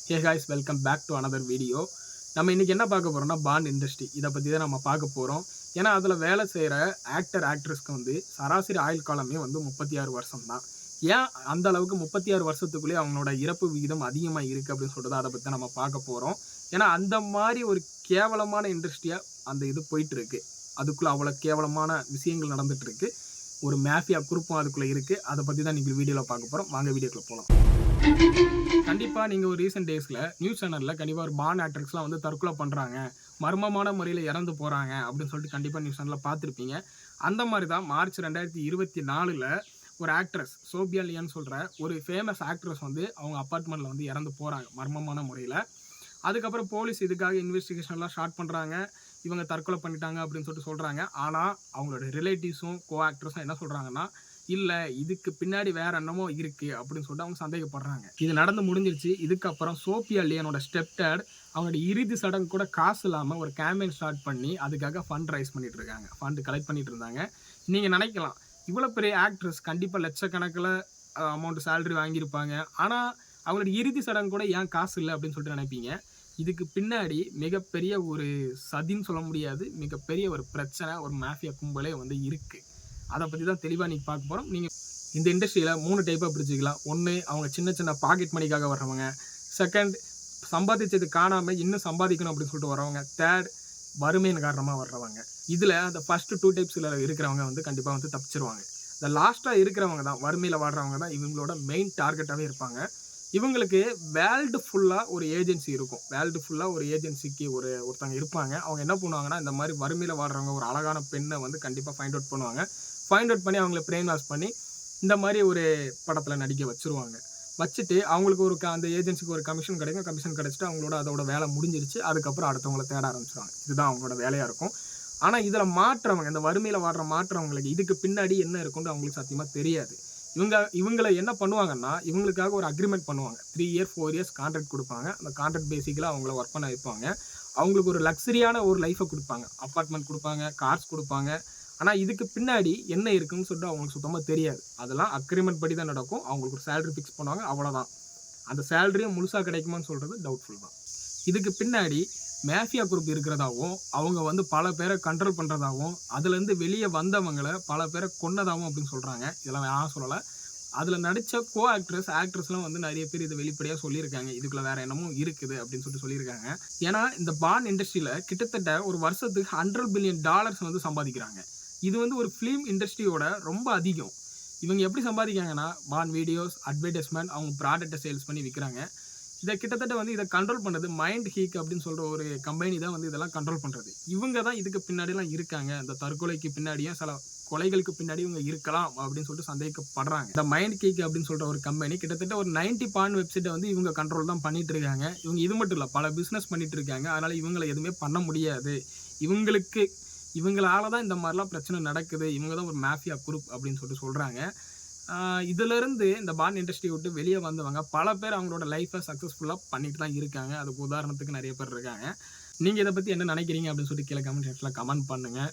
Hey guys, welcome back to another video. நம்ம இன்றைக்கி என்ன பார்க்க போகிறோம்னா பாண்ட் இண்டஸ்ட்ரி. இதை பற்றி தான் நம்ம பார்க்க போகிறோம். ஏன்னா அதில் வேலை செய்கிற ஆக்ட்ரஸ்க்கு வந்து சராசரி ஆயுள் காலமே வந்து 36 வருஷம் தான். ஏன் அந்த அளவுக்கு 36 வருஷத்துக்குள்ளேயே அவங்களோட இறப்பு விகிதம் அதிகமாக இருக்குது அப்படின்னு சொல்லிட்டு அதை பற்றி நம்ம பார்க்க போகிறோம். ஏன்னா அந்த மாதிரி ஒரு கேவலமான இண்டஸ்ட்ரியாக அந்த இது போயிட்டுருக்கு. அதுக்குள்ளே அவ்வளோ கேவலமான விஷயங்கள் நடந்துகிட்ருக்கு. ஒரு மேஃபியா குரூப்பும் அதுக்குள்ளே இருக்குது. அதை பற்றி தான் நீங்கள் வீடியோவில் பார்க்க போகிறோம். வாங்க வீடியோக்குள்ளே போகலாம். கண்டிப்பாக நீங்கள் ஒரு ரீசெண்ட் டேஸில் நியூஸ் சேனலில் கண்டிப்பாக ஒரு பாண்ட் ஆக்ட்ரஸ்லாம் வந்து தற்கொலை பண்ணுறாங்க, மர்மமான முறையில் இறந்து போகிறாங்க அப்படின்னு சொல்லிட்டு கண்டிப்பாக நியூஸ் சேனலில் பார்த்துருப்பீங்க. அந்த மாதிரி தான் மார்ச் 2024 ஒரு ஆக்ட்ரஸ் சோபியா லியான்னு சொல்கிற ஒரு ஃபேமஸ் ஆக்ட்ரஸ் வந்து அவங்க அப்பார்ட்மெண்ட்டில் வந்து இறந்து போகிறாங்க மர்மமான முறையில். அதுக்கப்புறம் போலீஸ் இதுக்காக இன்வெஸ்டிகேஷன்லாம் ஸ்டார்ட் பண்ணுறாங்க. இவங்க தற்கொலை பண்ணிட்டாங்க அப்படின்னு சொல்லிட்டு சொல்கிறாங்க. ஆனால் அவங்களோட ரிலேட்டிவ்ஸும் கோ ஆக்ட்ரஸும் என்ன சொல்கிறாங்கன்னா, இல்லை இதுக்கு பின்னாடி வேற என்னமோ இருக்குது அப்படின்னு சொல்லிட்டு அவங்க சந்தேகப்படுறாங்க. இது நடந்து முடிஞ்சிருச்சு. இதுக்கப்புறம் சோபியா லியானோட ஸ்டெப் டாட் அவங்களோட இறுதி சடங்கு கூட காசு இல்லாமல் ஒரு கேம்பெயின் ஸ்டார்ட் பண்ணி அதுக்காக ஃபண்ட் ரைஸ் பண்ணிட்டு இருக்காங்க, ஃபண்டு கலெக்ட் பண்ணிட்டு இருந்தாங்க. நீங்கள் நினைக்கலாம், இவ்வளோ பெரிய ஆக்ட்ரஸ் கண்டிப்பாக லட்சக்கணக்கில் அமௌண்ட் சேலரி வாங்கியிருப்பாங்க, ஆனால் அவங்களோட இறுதி சடங்கு கூட ஏன் காசு இல்லை அப்படின்னு சொல்லிட்டு நினைப்பீங்க. இதுக்கு பின்னாடி மிகப்பெரிய ஒரு சதின்னு சொல்ல முடியாது, மிகப்பெரிய ஒரு பிரச்சனை, ஒரு மாஃபியா கும்பலே வந்து இருக்குது. அதை பற்றி தான் தெளிவாக நீங்கள் பார்க்க போகிறோம். நீங்கள் இந்த இண்டஸ்ட்ரியில் 3 டைப்பாக பிரிச்சுக்கலாம். ஒன்று, அவங்க சின்ன சின்ன பாக்கெட் மணிக்காக வர்றவங்க. செகண்ட், சம்பாதிச்சது காணாமல் இன்னும் சம்பாதிக்கணும் அப்படின்னு சொல்லிட்டு வரவங்க. தேர்ட், வறுமையின் காரணமாக வர்றவங்க. இதில் அந்த ஃபஸ்ட்டு 2 டைப்ஸில் இருக்கிறவங்க வந்து கண்டிப்பாக வந்து தப்பிச்சிருவாங்க. இந்த லாஸ்ட்டாக இருக்கிறவங்க தான், வறுமையில் வாடுறவங்க தான் இவங்களோட மெயின் டார்கெட்டாகவே இருப்பாங்க. இவங்களுக்கு வேர்ல்டு ஃபுல்லாக ஒரு ஏஜென்சி இருக்கும். வேர்ல்டு ஃபுல்லாக ஒரு ஏஜென்சிக்கு ஒருத்தவங்க இருப்பாங்க. அவங்க என்ன பண்ணுவாங்கன்னா, இந்த மாதிரி வறுமையில் வாடுறவங்க ஒரு அழகான பெண்ணை வந்து கண்டிப்பாக ஃபைண்ட் அவுட் பண்ணுவாங்க. ஃபைண்ட் அவுட் பண்ணி அவங்கள பிரெயின் வாஷ் பண்ணி இந்த மாதிரி ஒரு படத்தில் நடிக்க வச்சுருவாங்க. வச்சுட்டு அவங்களுக்கு அந்த ஏஜென்சிக்கு ஒரு கமிஷன் கிடைக்கும். கமிஷன் கிடச்சிட்டு அவங்களோட அதோட வேலை முடிஞ்சிருச்சு. அதுக்கப்புறம் அடுத்தவங்களை தேட ஆரம்பிச்சிடுவாங்க. இதுதான் அவங்களோட வேலையாக இருக்கும். ஆனால் இதில் மாற்றவங்க, இந்த வறுமையில் வாடுற மாற்றவங்களுக்கு இதுக்கு பின்னாடி என்ன இருக்குன்னு அவங்களுக்கு சத்தியமாக தெரியாது. இவங்களை என்ன பண்ணுவாங்கன்னா, இவங்களுக்காக ஒரு அக்ரிமெண்ட் பண்ணுவாங்க. 3 இயர் 4 இயர்ஸ் கான்ட்ராக்ட் கொடுப்பாங்க. அந்த கான்ட்ராக்ட் பேசிக்கலாக அவங்கள ஒர்க் பண்ண வைப்பாங்க. அவங்களுக்கு ஒரு லக்ஸரியான ஒரு லைஃப்பை கொடுப்பாங்க. அப்பார்ட்மெண்ட் கொடுப்பாங்க, கார்ஸ் கொடுப்பாங்க. ஆனால் இதுக்கு பின்னாடி என்ன இருக்குன்னு சொல்லிட்டு அவங்களுக்கு சுத்தமாக தெரியாது. அதெல்லாம் அக்ரிமெண்ட் படி தான் நடக்கும். அவங்களுக்கு ஒரு சேலரி ஃபிக்ஸ் பண்ணுவாங்க, அவ்வளோதான். அந்த சேலரியும் முழுசாக கிடைக்குமான்னு சொல்கிறது டவுட்ஃபுல் தான். இதுக்கு பின்னாடி மேஃபியா குரூப் இருக்கிறதாகவும், அவங்க வந்து பல பேரை கண்ட்ரோல் பண்ணுறதாகவும், அதுலேருந்து வெளியே வந்தவங்களை பல பேரை கொன்னதாகவும் அப்படின்னு சொல்கிறாங்க. இதெல்லாம் யாரும் சொல்லலை. அதில் நடித்த கோ ஆக்ட்ரஸ்லாம் வந்து நிறைய பேர் இதை வெளிப்படையாக சொல்லியிருக்காங்க. இதுக்குள்ளே வேறு என்னமோ இருக்குது அப்படின்னு சொல்லிட்டு சொல்லியிருக்காங்க. ஏன்னா இந்த பாண்ட் இண்டஸ்ட்ரியில் கிட்டத்தட்ட ஒரு வருஷத்துக்கு $100 பில்லியன் வந்து சம்பாதிக்கிறாங்க. இது வந்து ஒரு ஃபிலிம் இண்டஸ்ட்ரியோட ரொம்ப அதிகம். இவங்க எப்படி சம்பாதிக்காங்கன்னா, பாண்ட் வீடியோஸ், அட்வர்டைஸ்மெண்ட், அவங்க ப்ராடக்டை சேல்ஸ் பண்ணி விற்கிறாங்க. இதை கிட்டத்தட்ட வந்து இதை கண்ட்ரோல் பண்ணுறது மைண்ட் ஹீக் அப்படின்னு சொல்கிற ஒரு கம்பெனி தான் வந்து இதெல்லாம் கண்ட்ரோல் பண்ணுறது. இவங்க தான் இதுக்கு பின்னாடிலாம் இருக்காங்க. இந்த தற்கொலைக்கு பின்னாடியும் சில கொலைகளுக்கு பின்னாடி இவங்க இருக்கலாம் அப்படின்னு சொல்லிட்டு சந்தேகப்படுறாங்க. இந்த மைண்ட் ஹீக் அப்படின்னு சொல்கிற ஒரு கம்பெனி கிட்டத்தட்ட ஒரு 90 பான் வெப்சைட்டை வந்து இவங்க கண்ட்ரோல் தான் பண்ணிட்டு இருக்காங்க. இவங்க இது மட்டும் இல்லை, பல பிஸ்னஸ் பண்ணிட்டு இருக்காங்க. அதனால் இவங்களை எதுவுமே பண்ண முடியாது. இவங்களால தான் இந்த மாதிரிலாம் பிரச்சனை நடக்குது. இவங்க தான் ஒரு மாஃபியா குரூப் அப்படின்னு சொல்லிட்டு சொல்கிறாங்க. இதிலிருந்து இந்த பாண்ட் இண்டஸ்ட்ரி விட்டு வெளியே வந்தவங்க பல பேர் அவங்களோட லைஃப்பை சக்ஸஸ்ஃபுல்லாக பண்ணிட்டு தான் இருக்காங்க. அதுக்கு உதாரணத்துக்கு நிறைய பேர் இருக்காங்க. நீங்கள் இதை பற்றி என்ன நினைக்கிறீங்க அப்படின்னு சொல்லிட்டு கீழே கமெண்ட் செக்ஷனில் கமெண்ட் பண்ணுங்கள்.